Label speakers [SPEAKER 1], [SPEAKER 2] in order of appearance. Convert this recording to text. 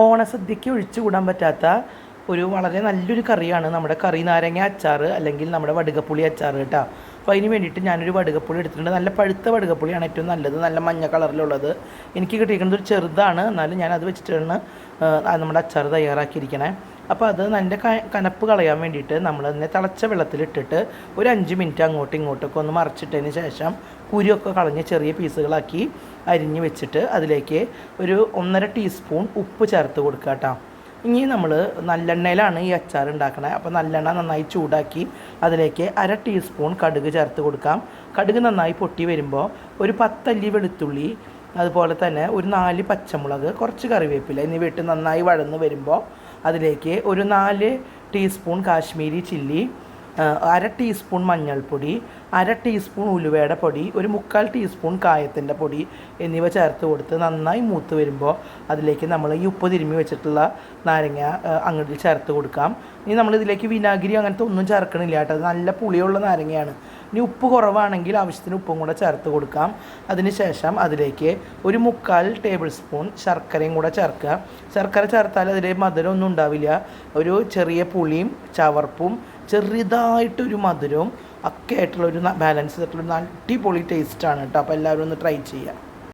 [SPEAKER 1] ഓണസദ്യയ്ക്ക് ഒഴിച്ചുകൂടാൻ പറ്റാത്ത ഒരു വളരെ നല്ലൊരു കറിയാണ് നമ്മുടെ കറി നാരങ്ങ അച്ചാർ അല്ലെങ്കിൽ നമ്മുടെ വടുകപ്പുളി അച്ചാർ കേട്ടോ. അപ്പോൾ അതിന് വേണ്ടിയിട്ട് ഞാനൊരു വടുകപ്പുളി എടുത്തിട്ടുണ്ട്. നല്ല പഴുത്ത വടുകപ്പുളിയാണ് ഏറ്റവും നല്ലത്, നല്ല മഞ്ഞ കളറിലുള്ളത്. എനിക്ക് കിട്ടിയിരിക്കുന്നത് ഒരു ചെറുതാണ്, എന്നാലും ഞാൻ അത് വെച്ചിട്ടാണ് നമ്മുടെ അച്ചാർ തയ്യാറാക്കിയിരിക്കണേ. അപ്പോൾ അത് നല്ല കനപ്പ് കളയാൻ വേണ്ടിയിട്ട് നമ്മൾ തന്നെ തിളച്ച വെള്ളത്തിലിട്ടിട്ട് ഒരു 5 മിനിറ്റ് അങ്ങോട്ടും ഇങ്ങോട്ടൊക്കെ ഒന്ന് മറിച്ചിട്ടതിന് ശേഷം കുരുവൊക്കെ കളഞ്ഞ് ചെറിയ പീസുകളാക്കി അരിഞ്ഞ് വെച്ചിട്ട് അതിലേക്ക് ഒരു 1.5 ടീസ്പൂൺ ഉപ്പ് ചേർത്ത് കൊടുക്കുക കേട്ടോ. ഇനി നമ്മൾ നല്ലെണ്ണയിലാണ് ഈ അച്ചാർ ഉണ്ടാക്കണത്. അപ്പോൾ നല്ലെണ്ണ നന്നായി ചൂടാക്കി അതിലേക്ക് 1/2 ടീസ്പൂൺ കടുക് ചേർത്ത് കൊടുക്കാം. കടുക് നന്നായി പൊട്ടി വരുമ്പോൾ ഒരു 10 അല്ലി വെളുത്തുള്ളി, അതുപോലെ തന്നെ ഒരു 4 പച്ചമുളക്, കുറച്ച് കറിവേപ്പില എന്നിവ ഇട്ട് നന്നായി വഴന്ന് വരുമ്പോൾ അതിലേക്ക് ഒരു 4 ടീസ്പൂൺ കാശ്മീരി ചില്ലി, 1/2 ടീസ്പൂൺ മഞ്ഞൾപ്പൊടി, 1/2 ടീസ്പൂൺ ഉലുവയുടെ പൊടി, ഒരു 1/4 ടീസ്പൂൺ കായത്തിൻ്റെ പൊടി എന്നിവ ചേർത്ത് കൊടുത്ത് നന്നായി മൂത്ത് വരുമ്പോൾ അതിലേക്ക് നമ്മൾ ഈ ഉപ്പ് തിരുമ്മി വെച്ചിട്ടുള്ള നാരങ്ങ അങ്ങോട്ട് ചേർത്ത് കൊടുക്കാം. ഇനി നമ്മളിതിലേക്ക് വിനാഗിരി അങ്ങനത്തെ ഒന്നും ചേർക്കണില്ല കേട്ടോ, അത് നല്ല പുളിയുള്ള നാരങ്ങയാണ്. ഇനി ഉപ്പ് കുറവാണെങ്കിൽ ആവശ്യത്തിന് ഉപ്പും കൂടെ ചേർത്ത് കൊടുക്കാം. അതിനുശേഷം അതിലേക്ക് ഒരു 1/4 ടേബിൾ സ്പൂൺ ശർക്കരയും കൂടെ ചേർക്കുക. ശർക്കര ചേർത്താൽ അതിൽ മധുരമൊന്നും ഉണ്ടാവില്ല, ഒരു ചെറിയ പുളിയും ചവർപ്പും ചെറുതായിട്ടൊരു മധുരവും ഒക്കെ ആയിട്ടുള്ളൊരു ബാലൻസ് ചെയ്തിട്ടുള്ളൊരു അടിപൊളി ടേസ്റ്റാണ് കേട്ടോ. അപ്പോൾ എല്ലാവരും ഒന്ന് ട്രൈ ചെയ്യുക.